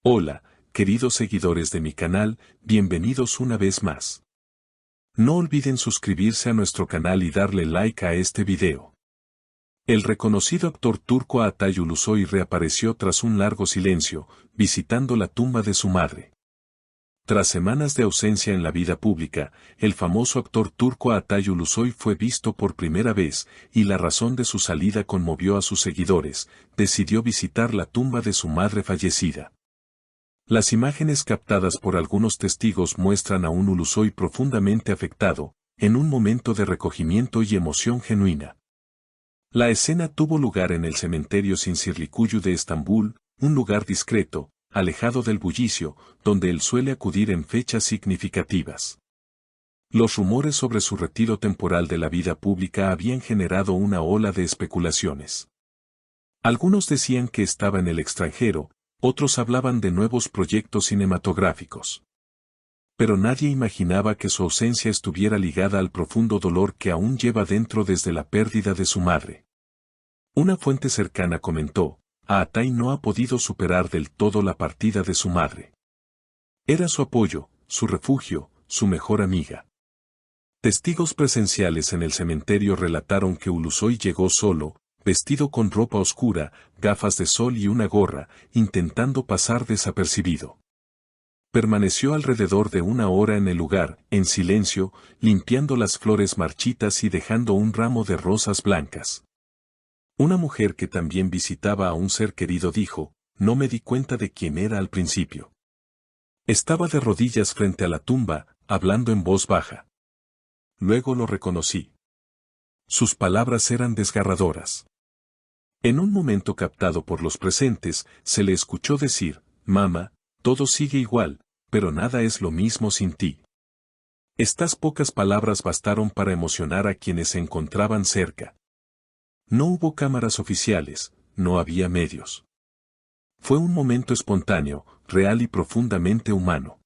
Hola, queridos seguidores de mi canal, bienvenidos una vez más. No olviden suscribirse a nuestro canal y darle like a este video. El reconocido actor turco Altay Ulusoy reapareció tras un largo silencio, visitando la tumba de su madre. Tras semanas de ausencia en la vida pública, el famoso actor turco Altay Ulusoy fue visto por primera vez, y la razón de su salida conmovió a sus seguidores. Decidió visitar la tumba de su madre fallecida. Las imágenes captadas por algunos testigos muestran a un Ulusoy profundamente afectado, en un momento de recogimiento y emoción genuina. La escena tuvo lugar en el cementerio Cincirlikuyu de Estambul, un lugar discreto, alejado del bullicio, donde él suele acudir en fechas significativas. Los rumores sobre su retiro temporal de la vida pública habían generado una ola de especulaciones. Algunos decían que estaba en el extranjero, otros hablaban de nuevos proyectos cinematográficos. Pero nadie imaginaba que su ausencia estuviera ligada al profundo dolor que aún lleva dentro desde la pérdida de su madre. Una fuente cercana comentó: Altay no ha podido superar del todo la partida de su madre. Era su apoyo, su refugio, su mejor amiga. Testigos presenciales en el cementerio relataron que Ulusoy llegó solo, vestido con ropa oscura, gafas de sol y una gorra, intentando pasar desapercibido. Permaneció alrededor de una hora en el lugar, en silencio, limpiando las flores marchitas y dejando un ramo de rosas blancas. Una mujer que también visitaba a un ser querido dijo: no me di cuenta de quién era al principio. Estaba de rodillas frente a la tumba, hablando en voz baja. Luego lo reconocí. Sus palabras eran desgarradoras. En un momento captado por los presentes, se le escuchó decir: mamá, todo sigue igual, pero nada es lo mismo sin ti. Estas pocas palabras bastaron para emocionar a quienes se encontraban cerca. No hubo cámaras oficiales, no había medios. Fue un momento espontáneo, real y profundamente humano.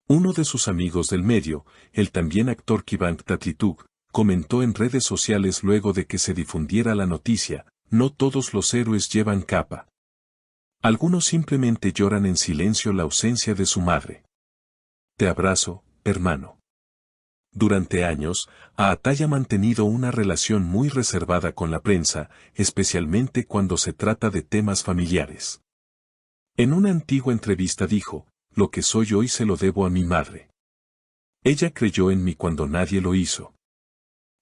Uno de sus amigos del medio, el también actor Kıvanç Tatlıtuğ, comentó en redes sociales luego de que se difundiera la noticia: no todos los héroes llevan capa. Algunos simplemente lloran en silencio la ausencia de su madre. Te abrazo, hermano. Durante años, Altay ha mantenido una relación muy reservada con la prensa, especialmente cuando se trata de temas familiares. En una antigua entrevista dijo: lo que soy hoy se lo debo a mi madre. Ella creyó en mí cuando nadie lo hizo.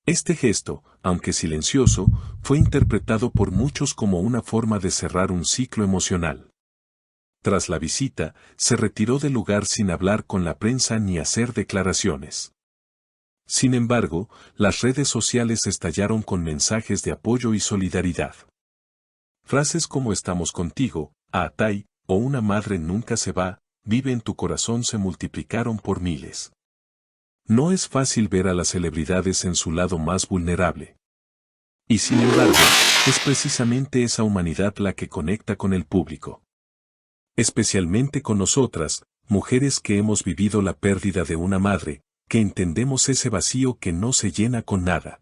Este gesto, aunque silencioso, fue interpretado por muchos como una forma de cerrar un ciclo emocional. Tras la visita, se retiró del lugar sin hablar con la prensa ni hacer declaraciones. Sin embargo, las redes sociales estallaron con mensajes de apoyo y solidaridad. Frases como "estamos contigo, Altay", o "una madre nunca se va, vive en tu corazón" se multiplicaron por miles. No es fácil ver a las celebridades en su lado más vulnerable. Y sin embargo, es precisamente esa humanidad la que conecta con el público. Especialmente con nosotras, mujeres que hemos vivido la pérdida de una madre, que entendemos ese vacío que no se llena con nada.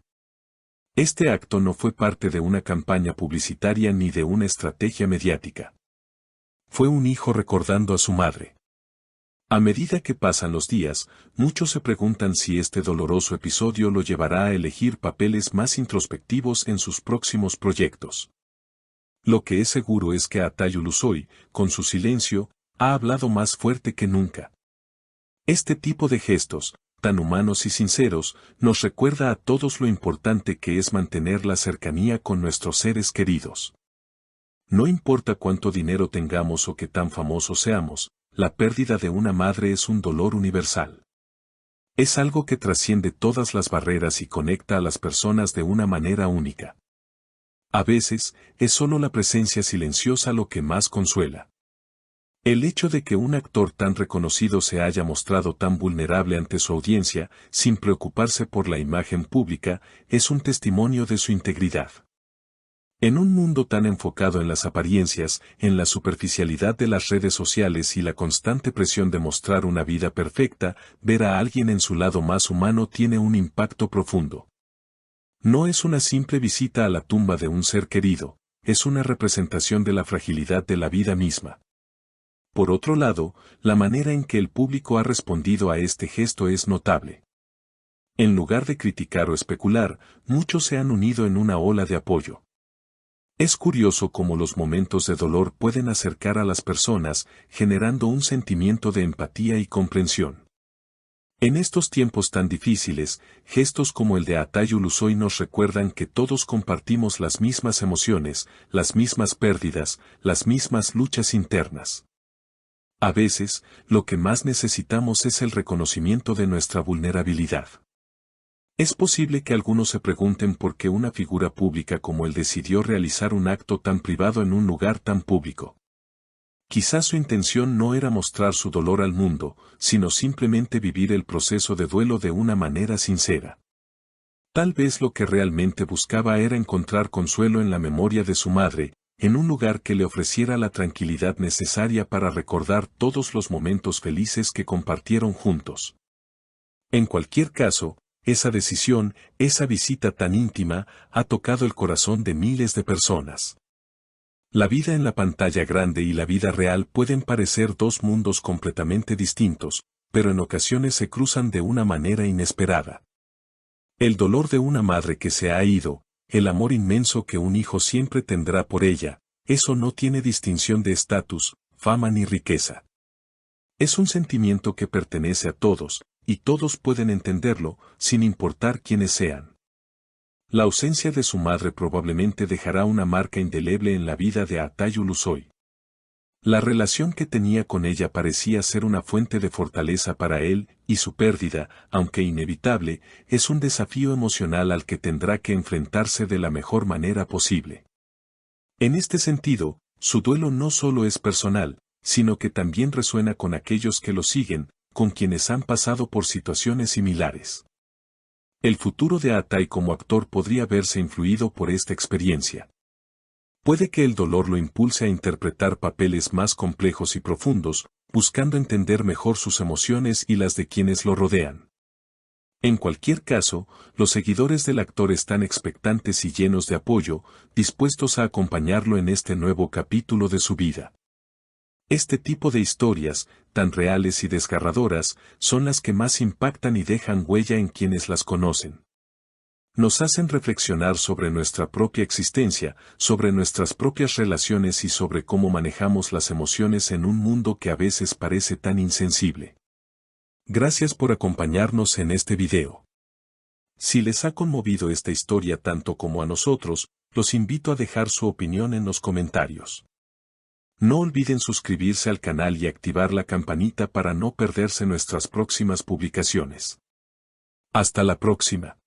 Este acto no fue parte de una campaña publicitaria ni de una estrategia mediática. Fue un hijo recordando a su madre. A medida que pasan los días, muchos se preguntan si este doloroso episodio lo llevará a elegir papeles más introspectivos en sus próximos proyectos. Lo que es seguro es que Altay Ulusoy, con su silencio, ha hablado más fuerte que nunca. Este tipo de gestos, tan humanos y sinceros, nos recuerda a todos lo importante que es mantener la cercanía con nuestros seres queridos. No importa cuánto dinero tengamos o qué tan famosos seamos, la pérdida de una madre es un dolor universal. Es algo que trasciende todas las barreras y conecta a las personas de una manera única. A veces, es solo la presencia silenciosa lo que más consuela. El hecho de que un actor tan reconocido se haya mostrado tan vulnerable ante su audiencia, sin preocuparse por la imagen pública, es un testimonio de su integridad. En un mundo tan enfocado en las apariencias, en la superficialidad de las redes sociales y la constante presión de mostrar una vida perfecta, ver a alguien en su lado más humano tiene un impacto profundo. No es una simple visita a la tumba de un ser querido, es una representación de la fragilidad de la vida misma. Por otro lado, la manera en que el público ha respondido a este gesto es notable. En lugar de criticar o especular, muchos se han unido en una ola de apoyo. Es curioso cómo los momentos de dolor pueden acercar a las personas, generando un sentimiento de empatía y comprensión. En estos tiempos tan difíciles, gestos como el de Atayu Lusoi nos recuerdan que todos compartimos las mismas emociones, las mismas pérdidas, las mismas luchas internas. A veces, lo que más necesitamos es el reconocimiento de nuestra vulnerabilidad. Es posible que algunos se pregunten por qué una figura pública como él decidió realizar un acto tan privado en un lugar tan público. Quizás su intención no era mostrar su dolor al mundo, sino simplemente vivir el proceso de duelo de una manera sincera. Tal vez lo que realmente buscaba era encontrar consuelo en la memoria de su madre, en un lugar que le ofreciera la tranquilidad necesaria para recordar todos los momentos felices que compartieron juntos. En cualquier caso, esa decisión, esa visita tan íntima, ha tocado el corazón de miles de personas. La vida en la pantalla grande y la vida real pueden parecer dos mundos completamente distintos, pero en ocasiones se cruzan de una manera inesperada. El dolor de una madre que se ha ido, el amor inmenso que un hijo siempre tendrá por ella, eso no tiene distinción de estatus, fama ni riqueza. Es un sentimiento que pertenece a todos, y todos pueden entenderlo, sin importar quiénes sean. La ausencia de su madre probablemente dejará una marca indeleble en la vida de Atayu Lusoi. La relación que tenía con ella parecía ser una fuente de fortaleza para él, y su pérdida, aunque inevitable, es un desafío emocional al que tendrá que enfrentarse de la mejor manera posible. En este sentido, su duelo no solo es personal, sino que también resuena con aquellos que lo siguen, con quienes han pasado por situaciones similares. El futuro de Atai como actor podría verse influido por esta experiencia. Puede que el dolor lo impulse a interpretar papeles más complejos y profundos, buscando entender mejor sus emociones y las de quienes lo rodean. En cualquier caso, los seguidores del actor están expectantes y llenos de apoyo, dispuestos a acompañarlo en este nuevo capítulo de su vida. Este tipo de historias, tan reales y desgarradoras, son las que más impactan y dejan huella en quienes las conocen. Nos hacen reflexionar sobre nuestra propia existencia, sobre nuestras propias relaciones y sobre cómo manejamos las emociones en un mundo que a veces parece tan insensible. Gracias por acompañarnos en este video. Si les ha conmovido esta historia tanto como a nosotros, los invito a dejar su opinión en los comentarios. No olviden suscribirse al canal y activar la campanita para no perderse nuestras próximas publicaciones. Hasta la próxima.